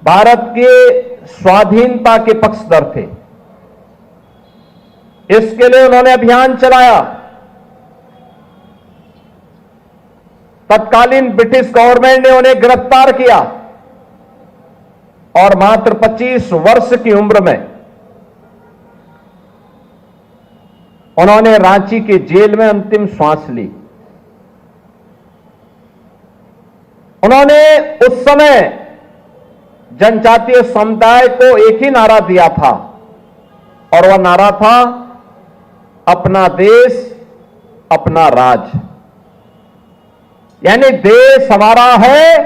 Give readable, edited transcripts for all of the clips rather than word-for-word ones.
भारत के स्वाधीनता के पक्षधर थे। इसके लिए उन्होंने अभियान चलाया। तत्कालीन ब्रिटिश गवर्नमेंट ने उन्हें गिरफ्तार किया और मात्र 25 वर्ष की उम्र में उन्होंने रांची के जेल में अंतिम श्वास ली। उन्होंने उस समय जनजातीय समुदाय को एक ही नारा दिया था और वह नारा था, अपना देश अपना राज। यानी देश हमारा है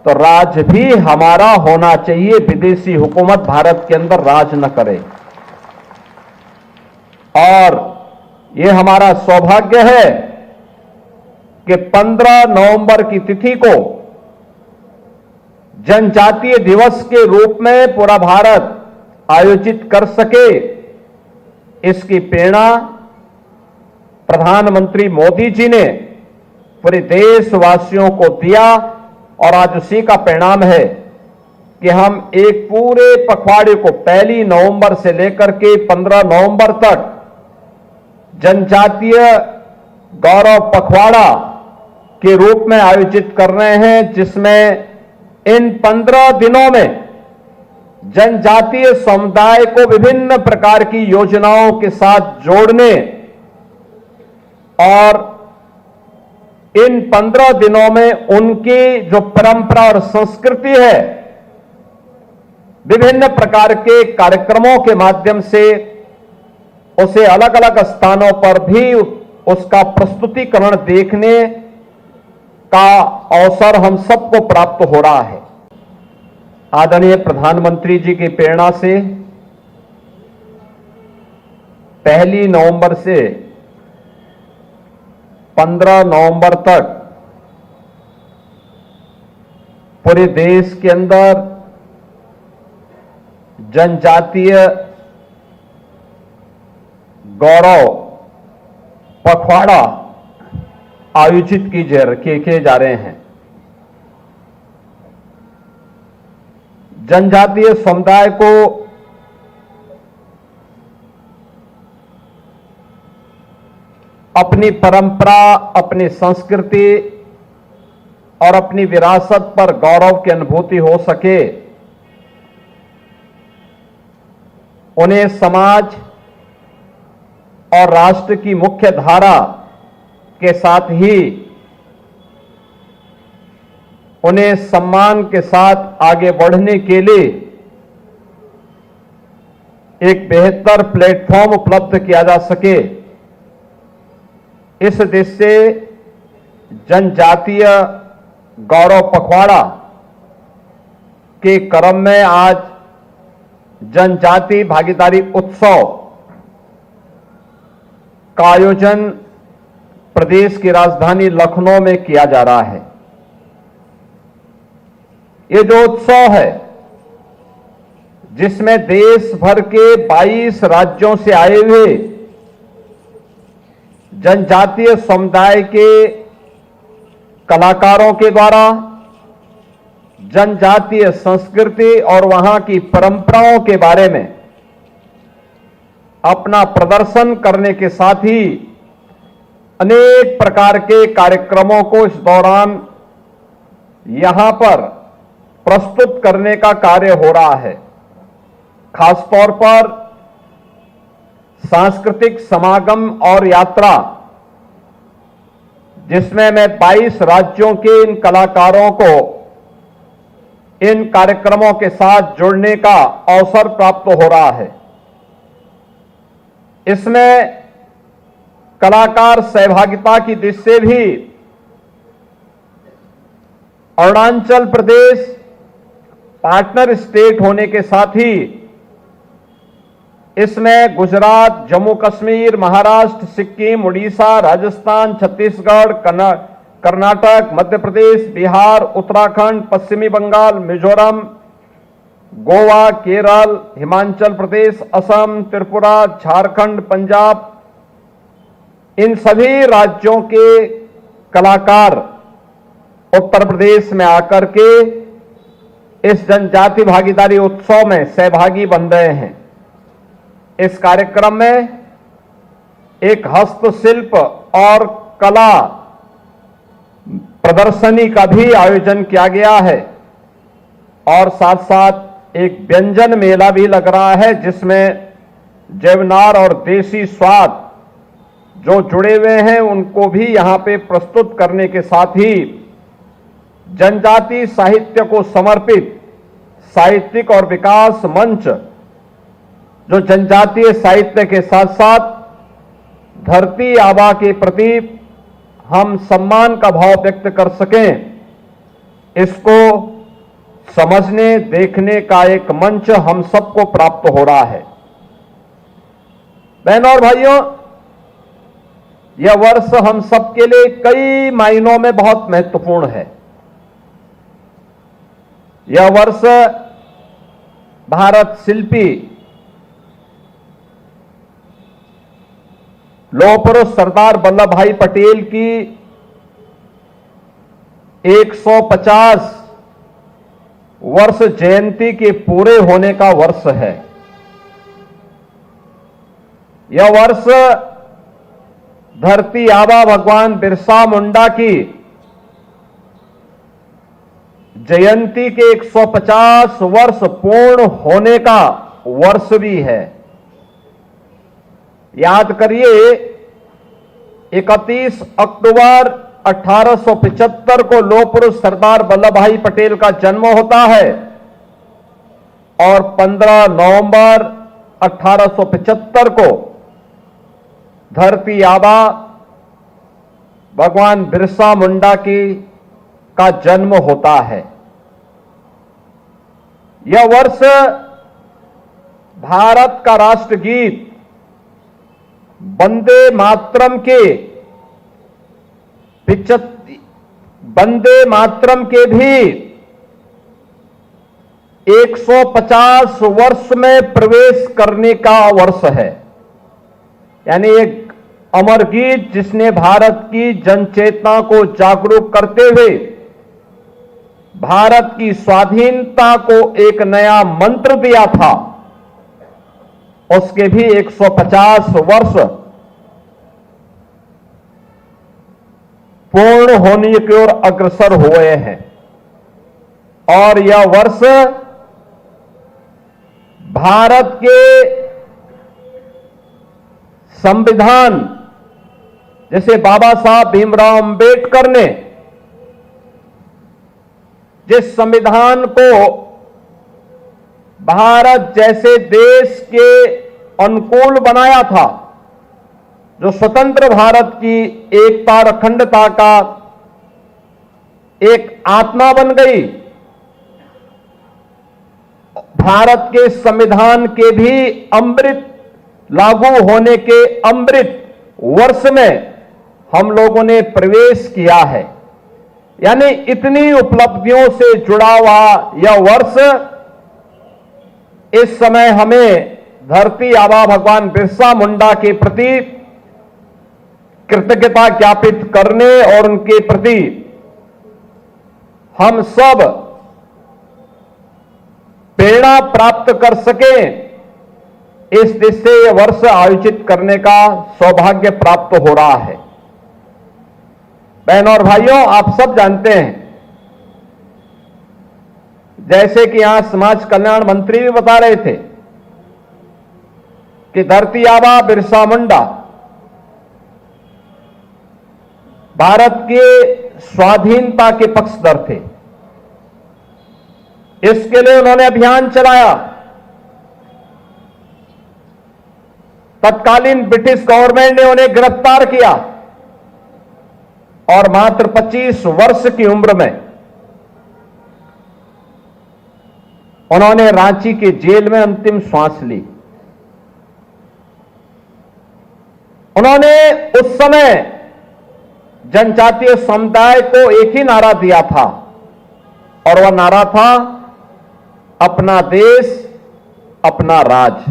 तो राज भी हमारा होना चाहिए, विदेशी हुकूमत भारत के अंदर राज न करे। और यह हमारा सौभाग्य है कि 15 नवंबर की तिथि को जनजातीय दिवस के रूप में पूरा भारत आयोजित कर सके। इसकी प्रेरणा प्रधानमंत्री मोदी जी ने पूरे देशवासियों को दिया और आज उसी का परिणाम है कि हम एक पूरे पखवाड़े को 1 नवंबर से लेकर के 15 नवंबर तक जनजातीय गौरव पखवाड़ा के रूप में आयोजित कर रहे हैं, जिसमें इन 15 दिनों में जनजातीय समुदाय को विभिन्न प्रकार की योजनाओं के साथ जोड़ने और इन 15 दिनों में उनकी जो परंपरा और संस्कृति है, विभिन्न प्रकार के कार्यक्रमों के माध्यम से उसे अलग अलग स्थानों पर भी उसका प्रस्तुतिकरण देखने का अवसर हम सबको प्राप्त हो रहा है। आदरणीय प्रधानमंत्री जी की प्रेरणा से 1 नवंबर से 15 नवंबर तक पूरे देश के अंदर जनजातीय गौरव पखवाड़ा आयोजित किए जा रहे हैं। जनजातीय समुदाय को अपनी परंपरा, अपनी संस्कृति और अपनी विरासत पर गौरव की अनुभूति हो सके, उन्हें समाज और राष्ट्र की मुख्य धारा के साथ ही उन्हें सम्मान के साथ आगे बढ़ने के लिए एक बेहतर प्लेटफॉर्म उपलब्ध किया जा सके, इस देश से जनजातीय गौरव पखवाड़ा के क्रम में आज जनजाति भागीदारी उत्सव का आयोजन प्रदेश की राजधानी लखनऊ में किया जा रहा है। ये जो उत्सव है, जिसमें देश भर के 22 राज्यों से आए हुए जनजातीय समुदाय के कलाकारों के द्वारा जनजातीय संस्कृति और वहां की परंपराओं के बारे में अपना प्रदर्शन करने के साथ ही अनेक प्रकार के कार्यक्रमों को इस दौरान यहां पर प्रस्तुत करने का कार्य हो रहा है। खासतौर पर सांस्कृतिक समागम और यात्रा, जिसमें मैं 22 राज्यों के इन कलाकारों को इन कार्यक्रमों के साथ जुड़ने का अवसर प्राप्त हो रहा है। इसमें कलाकार सहभागिता की दृष्टि से भी अरुणाचल प्रदेश पार्टनर स्टेट होने के साथ ही इसमें गुजरात, जम्मू कश्मीर, महाराष्ट्र, सिक्किम, उड़ीसा, राजस्थान, छत्तीसगढ़, कर्नाटक, मध्य प्रदेश, बिहार, उत्तराखंड, पश्चिमी बंगाल, मिजोरम, गोवा, केरल, हिमाचल प्रदेश, असम, त्रिपुरा, झारखंड, पंजाब, इन सभी राज्यों के कलाकार उत्तर प्रदेश में आकर के इस जनजाति भागीदारी उत्सव में सहभागी बन रहे हैं। इस कार्यक्रम में एक हस्तशिल्प और कला प्रदर्शनी का भी आयोजन किया गया है और साथ साथ एक व्यंजन मेला भी लग रहा है, जिसमें जैवनार और देसी स्वाद जो जुड़े हुए हैं उनको भी यहां पे प्रस्तुत करने के साथ ही जनजाति साहित्य को समर्पित साहित्यिक और विकास मंच, जो जनजातीय साहित्य के साथ साथ धरती आबा के प्रति हम सम्मान का भाव व्यक्त कर सकें, इसको समझने देखने का एक मंच हम सबको प्राप्त हो रहा है। बहनों और भाइयों, यह वर्ष हम सबके लिए कई मायनों में बहुत महत्वपूर्ण है। यह वर्ष भारत शिल्पी लौह पुरुष सरदार वल्लभ भाई पटेल की 150 वर्ष जयंती के पूरे होने का वर्ष है। यह वर्ष धरती आबा भगवान बिरसा मुंडा की जयंती के 150 वर्ष पूर्ण होने का वर्ष भी है। याद करिए, 31 अक्टूबर 1875 को लौह पुरुष सरदार वल्लभ भाई पटेल का जन्म होता है और 15 नवंबर 1875 को धरती आबा भगवान बिरसा मुंडा का जन्म होता है। यह वर्ष भारत का राष्ट्रगीत वंदे मातरम के भी 150 वर्ष में प्रवेश करने का वर्ष है। यानी एक अमर गीत जिसने भारत की जनचेतना को जागरूक करते हुए भारत की स्वाधीनता को एक नया मंत्र दिया था, उसके भी 150 वर्ष पूर्ण होने की ओर अग्रसर हुए हैं। और यह वर्ष भारत के संविधान, जैसे बाबा साहब भीमराव अंबेडकर ने जिस संविधान को भारत जैसे देश के अनुकूल बनाया था, जो स्वतंत्र भारत की एकता और अखंडता का एक आत्मा बन गई, भारत के संविधान के भी अमृत लागू होने के अमृत वर्ष में हम लोगों ने प्रवेश किया है। यानी इतनी उपलब्धियों से जुड़ा हुआ यह वर्ष इस समय हमें धरती आबा भगवान बिरसा मुंडा के प्रति कृतज्ञता ज्ञापित करने और उनके प्रति हम सब प्रेरणा प्राप्त कर सके, इस दिशा से यह वर्ष आयोजित करने का सौभाग्य प्राप्त हो रहा है। बहनों और भाइयों, आप सब जानते हैं, जैसे कि यहां समाज कल्याण मंत्री भी बता रहे थे कि धरती आबा बिरसा मुंडा भारत के स्वाधीनता के पक्षधर थे। इसके लिए उन्होंने अभियान चलाया। तत्कालीन ब्रिटिश गवर्नमेंट ने उन्हें गिरफ्तार किया और मात्र 25 वर्ष की उम्र में उन्होंने रांची के जेल में अंतिम श्वास ली। उन्होंने उस समय जनजातीय समुदाय को एक ही नारा दिया था और वह नारा था, अपना देश अपना राज।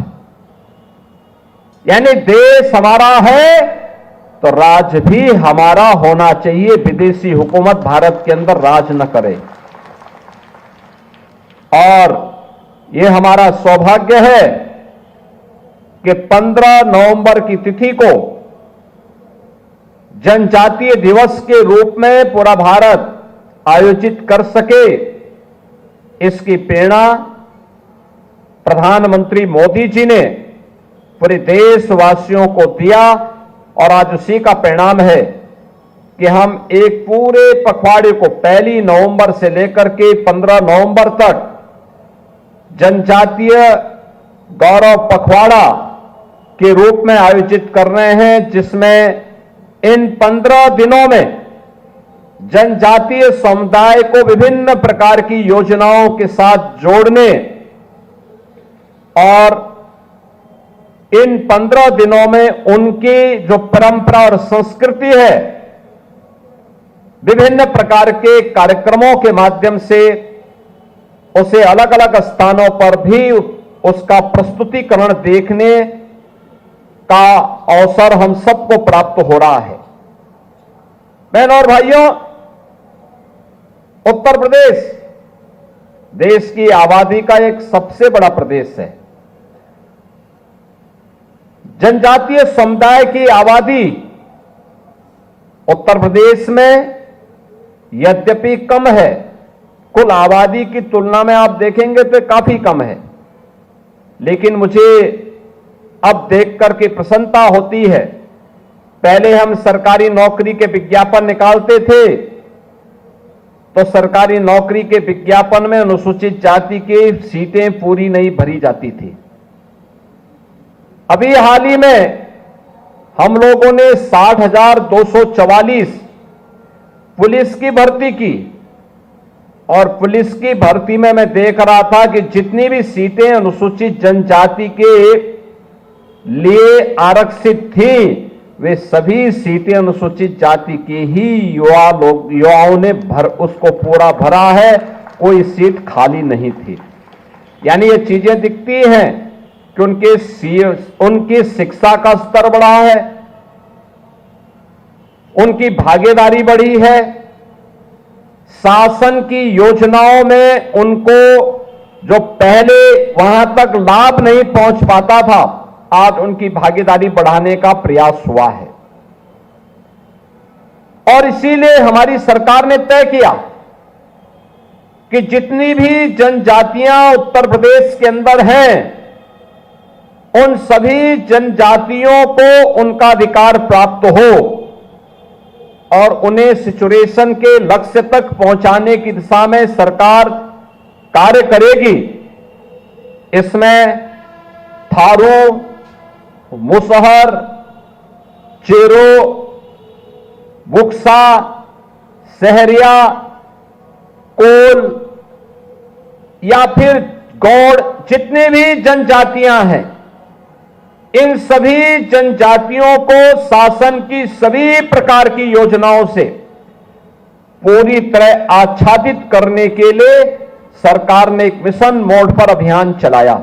यानी देश हमारा है तो राज भी हमारा होना चाहिए, विदेशी हुकूमत भारत के अंदर राज न करे। और ये हमारा सौभाग्य है कि 15 नवंबर की तिथि को जनजातीय दिवस के रूप में पूरा भारत आयोजित कर सके, इसकी प्रेरणा प्रधानमंत्री मोदी जी ने पूरे देशवासियों को दिया और आज उसी का परिणाम है कि हम एक पूरे पखवाड़े को 1 नवंबर से लेकर के 15 नवंबर तक जनजातीय गौरव पखवाड़ा के रूप में आयोजित कर रहे हैं, जिसमें इन 15 दिनों में जनजातीय समुदाय को विभिन्न प्रकार की योजनाओं के साथ जोड़ने और इन 15 दिनों में उनकी जो परंपरा और संस्कृति है, विभिन्न प्रकार के कार्यक्रमों के माध्यम से उसे अलग अलग स्थानों पर भी उसका प्रस्तुतिकरण देखने का अवसर हम सबको प्राप्त हो रहा है। बहनों और भाइयों, उत्तर प्रदेश देश की आबादी का एक सबसे बड़ा प्रदेश है। जनजातीय समुदाय की आबादी उत्तर प्रदेश में यद्यपि कम है, कुल आबादी की तुलना में आप देखेंगे तो काफी कम है, लेकिन मुझे अब देख करके प्रसन्नता होती है। पहले हम सरकारी नौकरी के विज्ञापन निकालते थे तो सरकारी नौकरी के विज्ञापन में अनुसूचित जाति की सीटें पूरी नहीं भरी जाती थी। अभी हाल ही में हम लोगों ने 60,244 पुलिस की भर्ती की और पुलिस की भर्ती में मैं देख रहा था कि जितनी भी सीटें अनुसूचित जनजाति के लिए आरक्षित थी, वे सभी सीटें अनुसूचित जाति के ही युवाओं ने उसको पूरा भरा है, कोई सीट खाली नहीं थी। यानी ये चीजें दिखती हैं कि उनकी शिक्षा का स्तर बढ़ा है, उनकी भागीदारी बढ़ी है, शासन की योजनाओं में उनको जो पहले वहां तक लाभ नहीं पहुंच पाता था, आज उनकी भागीदारी बढ़ाने का प्रयास हुआ है। और इसीलिए हमारी सरकार ने तय किया कि जितनी भी जनजातियां उत्तर प्रदेश के अंदर हैं, उन सभी जनजातियों को उनका अधिकार प्राप्त हो और उन्हें सिचुएशन के लक्ष्य तक पहुंचाने की दिशा में सरकार कार्य करेगी। इसमें थारू, मुसहर, चेरो, बुक्सा, सहरिया, कोल या फिर गौड़, जितने भी जनजातियां हैं, इन सभी जनजातियों को शासन की सभी प्रकार की योजनाओं से पूरी तरह आच्छादित करने के लिए सरकार ने एक मिशन मोड पर अभियान चलाया।